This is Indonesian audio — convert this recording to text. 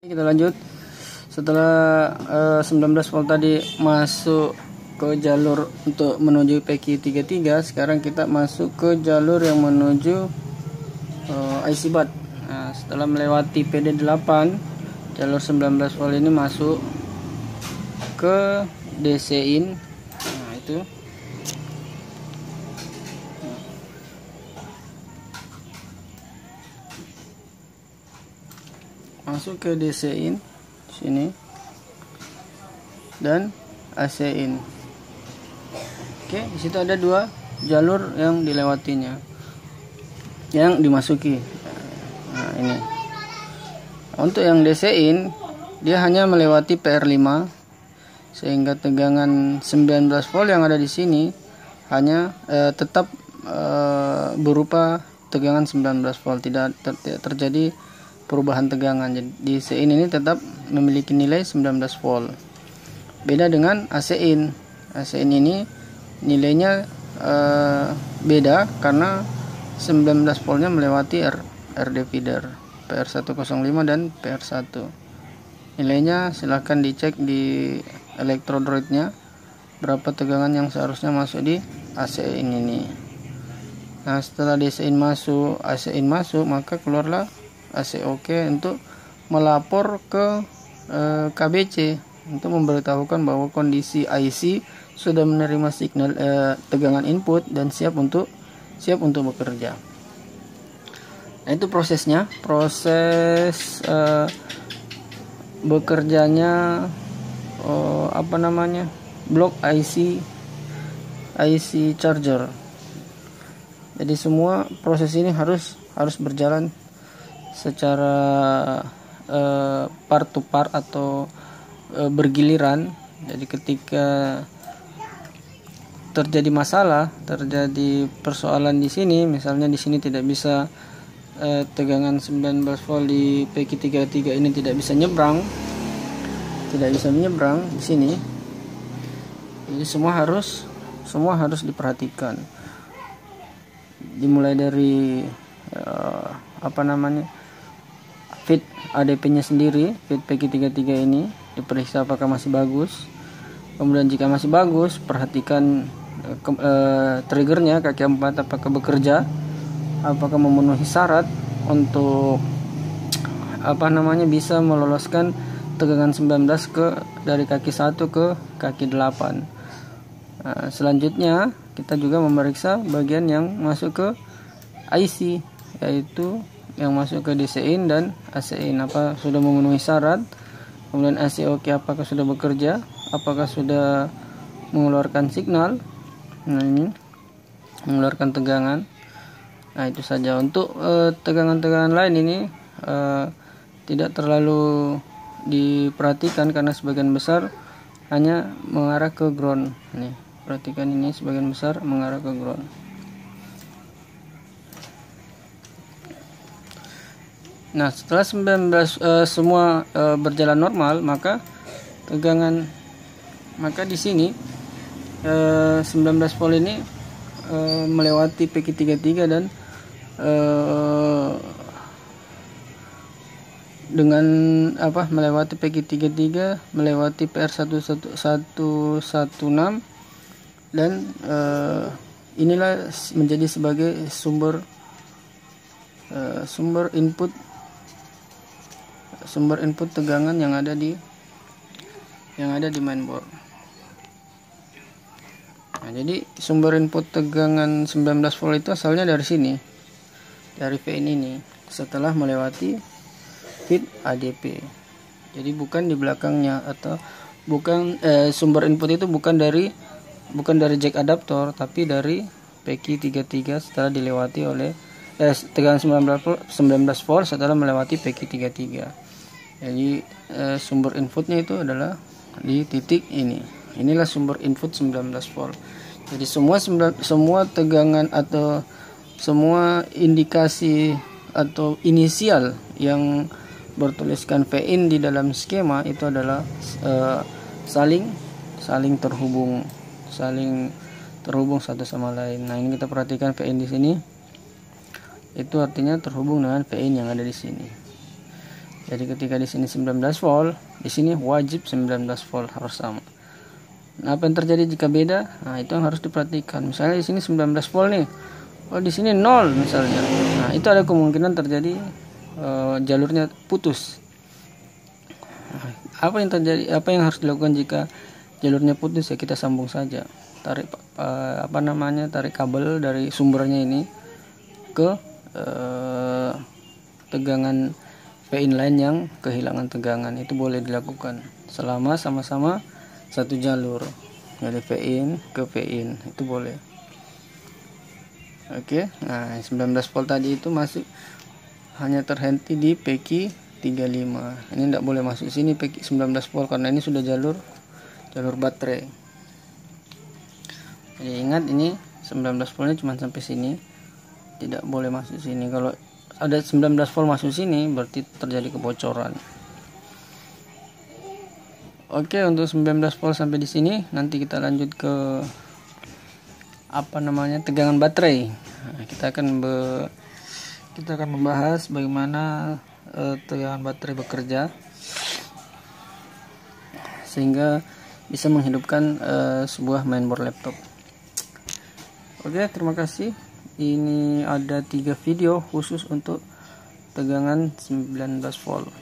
Kita lanjut. Setelah 19 volt tadi masuk ke jalur untuk menuju PQ33, sekarang kita masuk ke jalur yang menuju IC BAT. Nah, setelah melewati PD8, jalur 19 volt ini masuk ke DC in. Nah, itu masuk ke DC in sini dan AC in. Oke, di situ ada dua jalur yang dilewatinya, yang dimasuki. Nah, ini untuk yang DC in, dia hanya melewati PR5, sehingga tegangan 19 volt yang ada di sini hanya tetap berupa tegangan 19 volt, tidak terjadi perubahan tegangan. Jadi DC in ini tetap memiliki nilai 19 volt. Beda dengan AC in. AC in ini nilainya beda karena 19 voltnya melewati RD feeder PR105 dan PR1. Nilainya silahkan dicek di elektrodroidnya berapa tegangan yang seharusnya masuk di AC in ini. Nah, setelah DC in masuk, AC in masuk, maka keluarlah AC OK untuk melapor ke KBC untuk memberitahukan bahwa kondisi IC sudah menerima signal tegangan input dan siap untuk bekerja. Nah, itu prosesnya, proses bekerjanya blok IC charger. Jadi semua proses ini harus berjalan secara part to part atau bergiliran. Jadi ketika terjadi masalah, terjadi persoalan di sini, misalnya di sini tidak bisa tegangan 19 volt di PQ33 ini tidak bisa menyeberang di sini. Jadi semua harus diperhatikan. Dimulai dari feed ADP-nya sendiri, feed PQ33 ini diperiksa apakah masih bagus. Kemudian jika masih bagus, perhatikan triggernya kaki 4 apakah bekerja, apakah memenuhi syarat untuk bisa meloloskan tegangan 19 dari kaki 1 ke kaki 8. Selanjutnya kita juga memeriksa bagian yang masuk ke IC, yaitu yang masuk ke DC in dan AC in, apa sudah memenuhi syarat. Kemudian AC OK apakah sudah bekerja, apakah sudah mengeluarkan signal. Nah, ini mengeluarkan tegangan. Nah, itu saja. Untuk tegangan-tegangan lain ini tidak terlalu diperhatikan karena sebagian besar hanya mengarah ke ground. Nih, perhatikan ini sebagian besar mengarah ke ground. Nah, setelah 19 semua berjalan normal, maka di sini 19 volt ini melewati PQ33 dan dengan melewati PQ33, melewati PR116 dan inilah menjadi sebagai sumber input tegangan yang ada di mainboard. Nah, jadi sumber input tegangan 19 volt itu asalnya dari sini, dari VIN ini, setelah melewati feed ADP. Jadi bukan di belakangnya, atau bukan sumber input itu bukan dari jack adaptor, tapi dari PQ33 setelah dilewati oleh tegangan 19 volt setelah melewati PQ33. Jadi sumber inputnya itu adalah di titik ini. Inilah sumber input 19 volt. Jadi semua tegangan atau semua indikasi atau inisial yang bertuliskan VIN di dalam skema itu adalah saling terhubung satu sama lain. Nah, ini kita perhatikan VIN di sini. Itu artinya terhubung dengan VIN yang ada di sini. Jadi ketika di sini 19 volt, di sini wajib 19 volt harus sama. Nah, apa yang terjadi jika beda? Nah, itu yang harus diperhatikan. Misalnya di sini 19 volt nih. Oh, di sini 0 misalnya. Nah, itu ada kemungkinan terjadi jalurnya putus. Nah, apa yang terjadi? Apa yang harus dilakukan jika jalurnya putus? Ya kita sambung saja. Tarik tarik kabel dari sumbernya ini ke tegangan P-in line yang kehilangan tegangan. Itu boleh dilakukan selama sama-sama satu jalur, dari P-in ke P-in, itu boleh. Oke, nah 19 volt tadi itu masuk hanya terhenti di PQ 35. Ini tidak boleh masuk sini PQ 19 volt karena ini sudah jalur baterai. Jadi ingat, ini 19 voltnya cuma sampai sini, tidak boleh masuk sini. Kalau ada 19 volt masuk sini berarti terjadi kebocoran. Oke, untuk 19 volt sampai di sini. Nanti kita lanjut ke tegangan baterai. Nah, kita akan membahas bagaimana tegangan baterai bekerja sehingga bisa menghidupkan sebuah mainboard laptop. Oke, terima kasih. Ini ada 3 video khusus untuk tegangan 19 volt.